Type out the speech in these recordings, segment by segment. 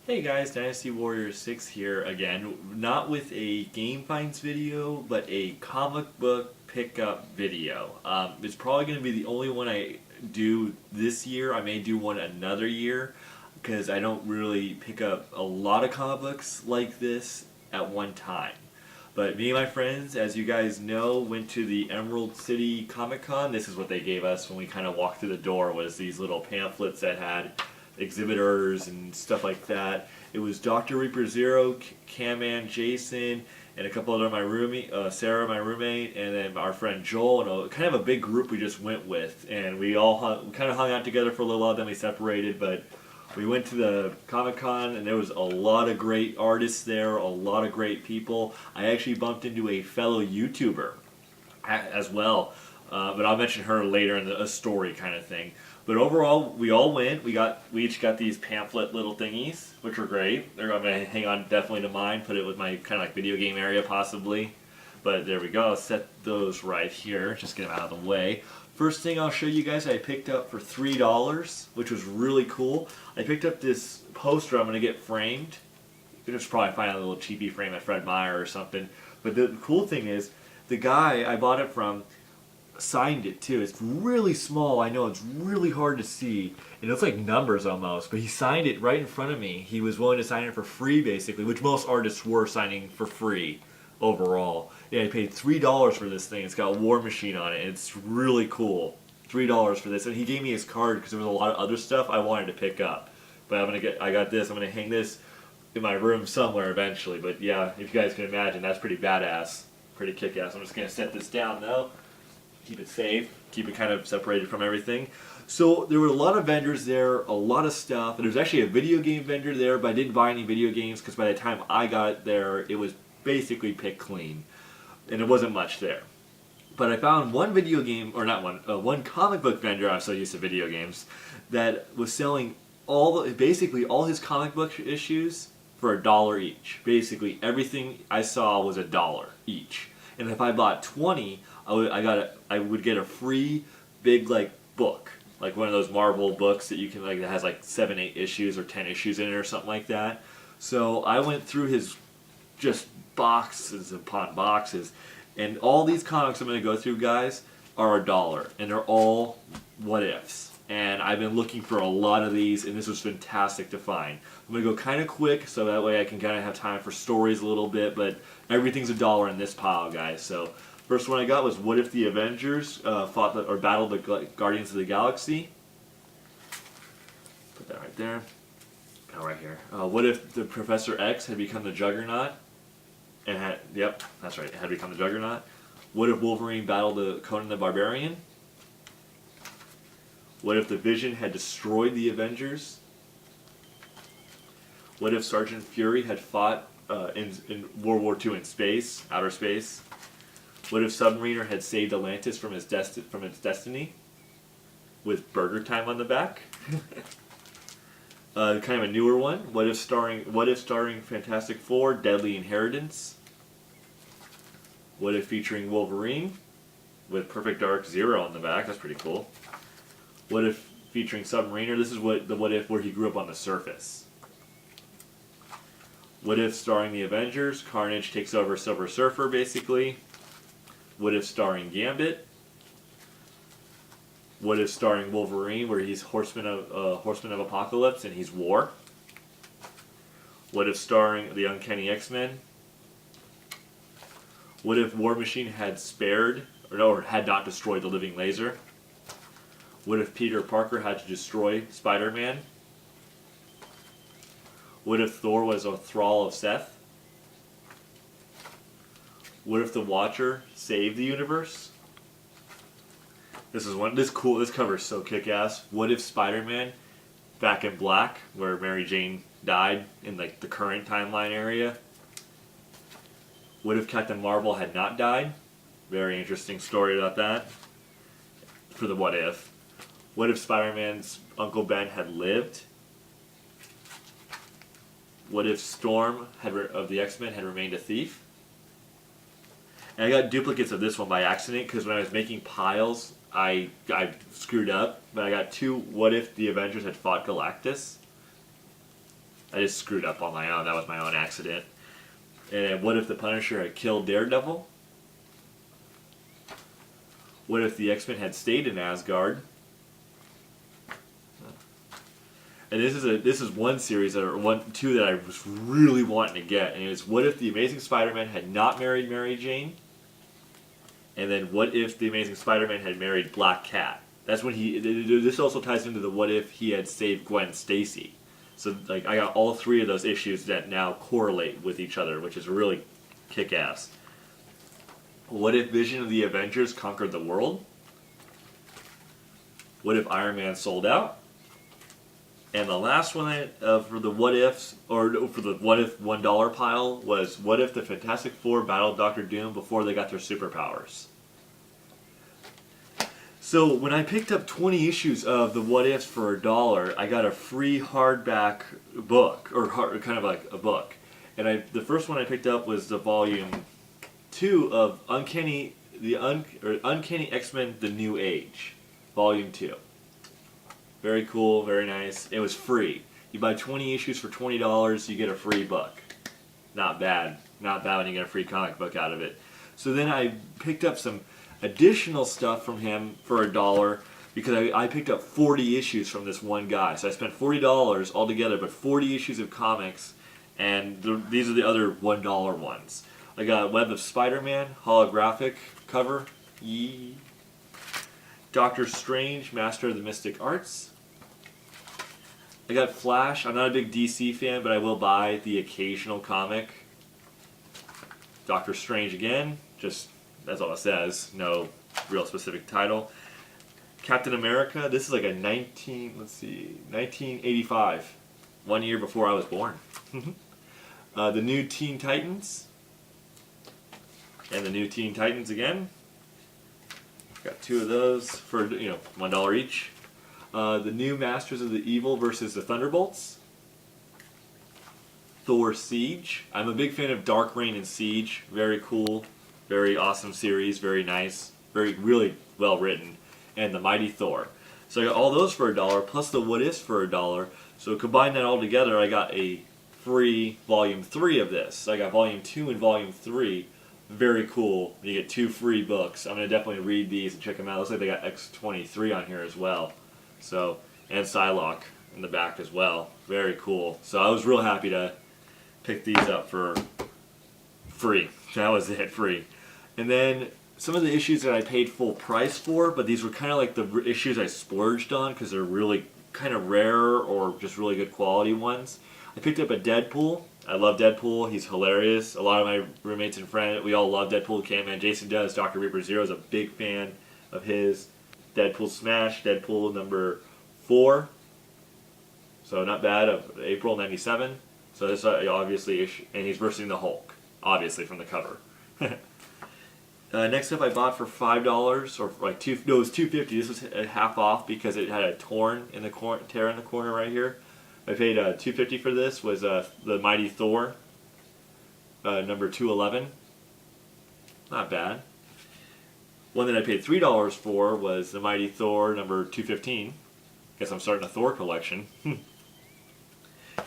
Hey guys, Dynasty Warrior 6 here again, not with a Game Finds video, but a comic book pickup video. It's probably going to be the only one I do this year. I may do one another year, because I don't really pick up a lot of comic books like this at one time. But me and my friends, as you guys know, went to the Emerald City Comic Con. This is what they gave us when we kind of walked through the door, was these little pamphlets that had exhibitors and stuff like that. It was Dr. Reaper Zero, Cam-Man, Jason, and a couple other my roommate, Sarah, my roommate, and then our friend Joel, and kind of a big group we just went with. And we kind of hung out together for a little while, then we separated, but we went to the Comic Con and there was a lot of great artists there, a lot of great people. I actually bumped into a fellow YouTuber as well, but I'll mention her later in a story kind of thing. But overall, we all went. We each got these pamphlet little thingies, which were great. They're going to hang on definitely to mine. Put it with my kind of like video game area possibly. But there we go. I'll set those right here. Just get them out of the way. First thing I'll show you guys I picked up for $3, which was really cool. I picked up this poster I'm going to get framed. You can just probably find a little cheapy frame at Fred Meyer or something. But the cool thing is, the guy I bought it from signed it too. It's really small. I know it's really hard to see. It looks like numbers almost, but he signed it right in front of me. He was willing to sign it for free, basically, which most artists were signing for free overall. Yeah, I paid $3 for this thing. It's got a War Machine on it. And it's really cool. $3 for this, and he gave me his card because there was a lot of other stuff I wanted to pick up. But I got this. I'm gonna hang this in my room somewhere eventually. But yeah, if you guys can imagine, that's pretty badass, pretty kick-ass. I'm just gonna set this down though. Keep it safe, keep it kind of separated from everything. So there were a lot of vendors there, a lot of stuff, and there was actually a video game vendor there, but I didn't buy any video games because by the time I got there, it was basically picked clean, and there wasn't much there. But I found one video game, or not one, one comic book vendor, I'm so used to video games, that was selling basically all his comic book issues for $1 each. Basically everything I saw was $1 each. And if I bought 20, I would get a free big like book, like one of those Marvel books that you can that has like 7, 8 issues or 10 issues in it or something like that. So I went through his just boxes upon boxes, and all these comics I'm going to go through, guys, are $1, and they're all what ifs. And I've been looking for a lot of these, and this was fantastic to find. I'm going to go kind of quick, so that way I can kind of have time for stories a little bit, but everything's $1 in this pile, guys. So, first one I got was What If the Avengers battled the Guardians of the Galaxy? Put that right there. Right here. What if the Professor X had become the Juggernaut? Yep, that's right, it had become the Juggernaut. What if Wolverine battled the Conan the Barbarian? What if the Vision had destroyed the Avengers? What if Sergeant Fury had fought in World War II in space, outer space? What if Submariner had saved Atlantis from its destiny? With Burger Time on the back? Kind of a newer one. What if starring Fantastic Four, Deadly Inheritance? What if featuring Wolverine with Perfect Dark Zero on the back? That's pretty cool. What if featuring Submariner? This is what if where he grew up on the surface. What if starring the Avengers? Carnage takes over Silver Surfer, basically. What if starring Gambit? What if starring Wolverine, where he's Horseman of Apocalypse and he's War? What if starring the Uncanny X-Men? What if War Machine had had not destroyed the Living Laser? What if Peter Parker had to destroy Spider-Man? What if Thor was a thrall of Seth? What if the Watcher saved the universe? This cover is so kick-ass. What if Spider-Man, Back in Black, where Mary Jane died in like the current timeline area? What if Captain Marvel had not died? Very interesting story about that. For the what if. What if Spider-Man's Uncle Ben had lived? What if Storm of the X-Men had remained a thief? And I got duplicates of this one by accident because when I was making piles, I screwed up. But I got two What If the Avengers had fought Galactus. I just screwed up on my own. That was my own accident. And what if the Punisher had killed Daredevil? What if the X-Men had stayed in Asgard? And this is one series two that I was really wanting to get, and it was what if the Amazing Spider-Man had not married Mary Jane? And then what if the Amazing Spider-Man had married Black Cat? That's when this also ties into the what if he had saved Gwen Stacy. So like I got all three of those issues that now correlate with each other, which is really kick-ass. What if Vision of the Avengers conquered the world? What if Iron Man sold out? And the last one for the what ifs, or for the what if $1 pile, was what if the Fantastic Four battled Doctor Doom before they got their superpowers? So when I picked up 20 issues of the what ifs for $1, I got a free hardback book, or kind of like a book. And the first one I picked up was the volume 2 of Uncanny X-Men: The New Age, volume 2. Very cool, very nice. It was free. You buy 20 issues for $20, you get a free book. Not bad. Not bad when you get a free comic book out of it. So then I picked up some additional stuff from him for $1 because I picked up 40 issues from this one guy. So I spent $40 altogether, but 40 issues of comics, and these are the other $1 ones. I got Web of Spider-Man, holographic cover. Yee. Doctor Strange, Master of the Mystic Arts. I got Flash. I'm not a big DC fan, but I will buy the occasional comic. Doctor Strange again, just that's all it says. No real specific title. Captain America. This is like a 1985, 1 year before I was born. The new Teen Titans. And the new Teen Titans again. Got 2 of those for $1 each. The new Masters of the Evil versus the Thunderbolts. Thor Siege. I'm a big fan of Dark Reign and Siege. Very cool, very awesome series, very nice, really well written. And the Mighty Thor. So I got all those for $1 plus the What Ifs for $1. So combine that all together, I got a free volume 3 of this. So I got volume 2 and volume 3. Very cool. You get 2 free books. I'm going to definitely read these and check them out. Looks like they got X-23 on here as well. So, and Psylocke in the back as well. Very cool. So I was real happy to pick these up for free. That was it, free. And then some of the issues that I paid full price for, but these were kind of like the issues I splurged on because they're really kind of rare or just really good quality ones. I picked up a Deadpool. I love Deadpool. He's hilarious. A lot of my roommates and friends, we all love Deadpool. Can-Man. Jason does. Dr. Reaper Zero is a big fan of his. Deadpool Smash. Deadpool number 4. So not bad, of April '97. So this obviously issue, and he's versing the Hulk, obviously from the cover. Next up, I bought for $5 or like it was $2.50. This was half off because it had a tear in the corner right here. I paid $2.50 for this. Was the Mighty Thor, number 211. Not bad. One that I paid $3 for was the Mighty Thor number 215. Guess I'm starting a Thor collection.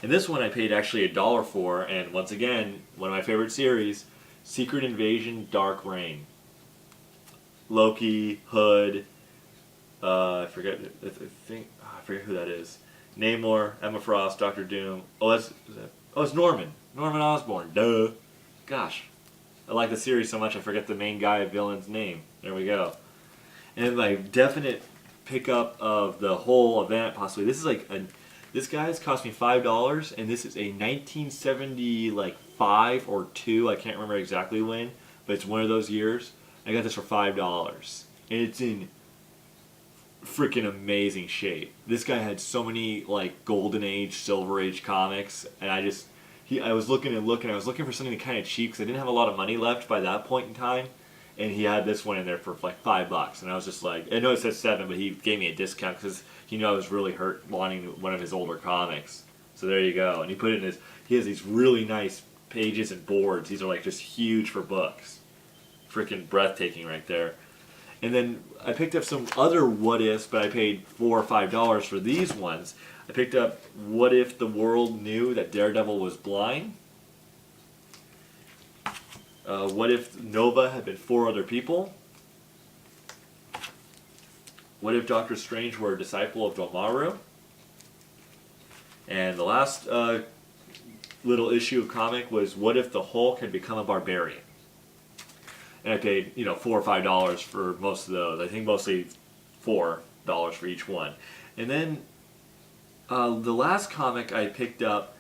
And this one I paid actually $1 for, and once again, one of my favorite series, Secret Invasion: Dark Reign. Loki, Hood, I forget who that is. Namor, Emma Frost, Doctor Doom. It's Norman. Norman Osborn. Duh. Gosh. I like the series so much I forget the main villain's name. There we go. And my definite pickup of the whole event, possibly. This guy's cost me $5, and this is a 1975 or 2. I can't remember exactly when, but it's one of those years. I got this for $5, and it's in freaking amazing shape. This guy had so many like Golden Age, Silver Age comics, and I was looking and looking. I was looking for something kind of cheap because I didn't have a lot of money left by that point in time, and he had this one in there for like $5, and I was just like, I know it says $7, but he gave me a discount because he knew I was really wanting one of his older comics. So there you go, and he put it in he has these really nice pages and boards. These are like just huge for books, freaking breathtaking right there. And then I picked up some other what ifs, but I paid $4 or $5 for these ones. I picked up What If the World Knew That Daredevil Was Blind? What If Nova Had Been 4 Other People? What If Doctor Strange Were a Disciple of Dormammu? And the last little issue of comic was What If the Hulk Had Become a Barbarian? And I paid, $4 or $5 for most of those. I think mostly $4 for each one. And then the last comic I picked up,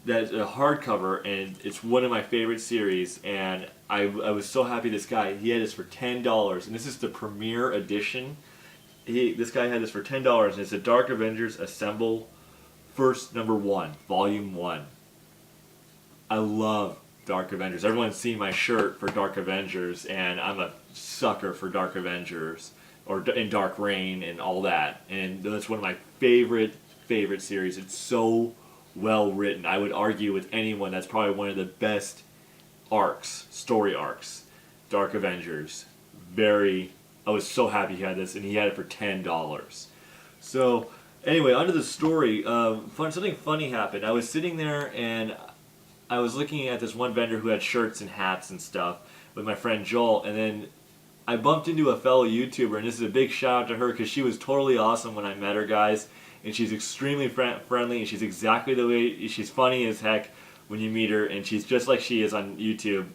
that's a hardcover, and it's one of my favorite series, and I was so happy this guy, he had this for $10, and this is the premiere edition. This guy had this for $10, and it's the Dark Avengers Assemble First Number 1, Volume 1. I love Dark Avengers. Everyone's seen my shirt for Dark Avengers, and I'm a sucker for Dark Avengers, and Dark Reign, and all that. And that's one of my favorite series. It's so well written. I would argue with anyone that's probably one of the best story arcs. Dark Avengers. I was so happy he had this, and he had it for $10. So, anyway, onto the story. Something funny happened. I was sitting there, and I was looking at this one vendor who had shirts and hats and stuff with my friend Joel, and then I bumped into a fellow YouTuber, and this is a big shout out to her because she was totally awesome when I met her, guys. And she's extremely friendly, and she's exactly the way, she's funny as heck when you meet her, and she's just like she is on YouTube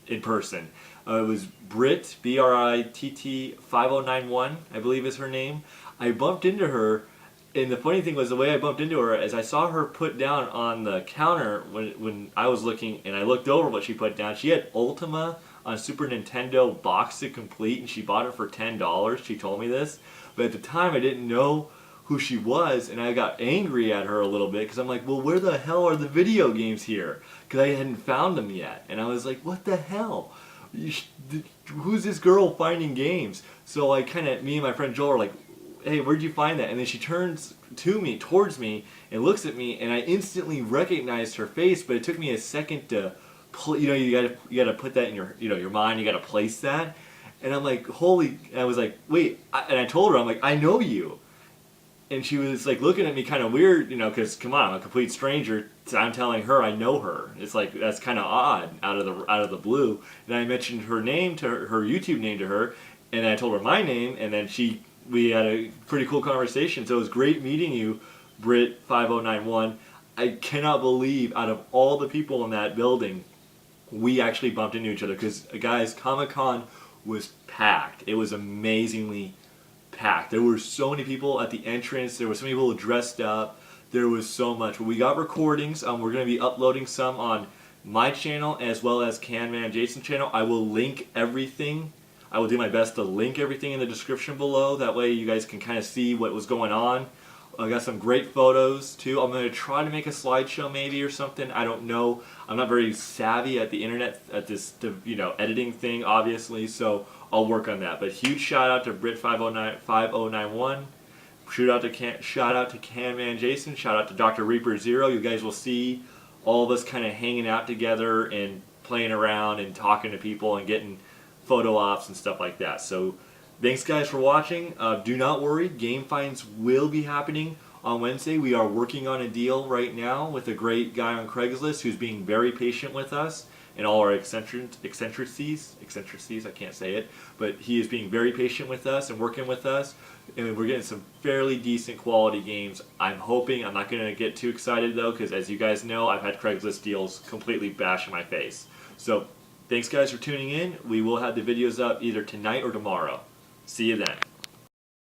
in person. It was Britt, BRITT 5091, I believe is her name. I bumped into her, and the funny thing was the way I bumped into her is I saw her put down on the counter when I was looking, and I looked over what she put down. She had Ultima on Super Nintendo Box Set Complete, and she bought it for $10. She told me this, but at the time I didn't know who she was, and I got angry at her a little bit because I'm like, well, where the hell are the video games here? Because I hadn't found them yet, and I was like, what the hell? Who's this girl finding games? So me and my friend Joel are like, hey, where'd you find that? And then she turns towards me, and looks at me, and I instantly recognized her face, but it took me a second to, you gotta put that in your mind, you gotta place that, and I'm like, I was like, wait, and I told her, I'm like, I know you. And she was like looking at me kind of weird, because come on, I'm a complete stranger. So I'm telling her I know her. It's like that's kind of odd out of the blue. And I mentioned her name to her YouTube name to her, and I told her my name, and then we had a pretty cool conversation. So it was great meeting you, Britt 5091. I cannot believe out of all the people in that building, we actually bumped into each other because guys, Comic-Con was packed. It was amazingly packed. There were so many people at the entrance. There were so many people dressed up. There was so much. We got recordings. We're going to be uploading some on my channel as well as Can-Man Jason's channel. I will link everything. I will do my best to link everything in the description below. That way you guys can kind of see what was going on. I got some great photos too. I'm going to try to make a slideshow maybe or something. I don't know. I'm not very savvy at the internet at this editing thing obviously, so I'll work on that. But huge shout out to Brit 5091. Shout out to Can-Man Jason. Shout out to Dr. Reaper Zero. You guys will see all of us kind of hanging out together and playing around and talking to people and getting photo ops and stuff like that. So thanks guys for watching. Do not worry, game finds will be happening on Wednesday. We are working on a deal right now with a great guy on Craigslist who's being very patient with us and all our eccentricities, I can't say it, but he is being very patient with us and working with us, and we're getting some fairly decent quality games. I'm hoping, I'm not going to get too excited though, because as you guys know, I've had Craigslist deals completely bash in my face. So thanks guys for tuning in. We will have the videos up either tonight or tomorrow. See you then.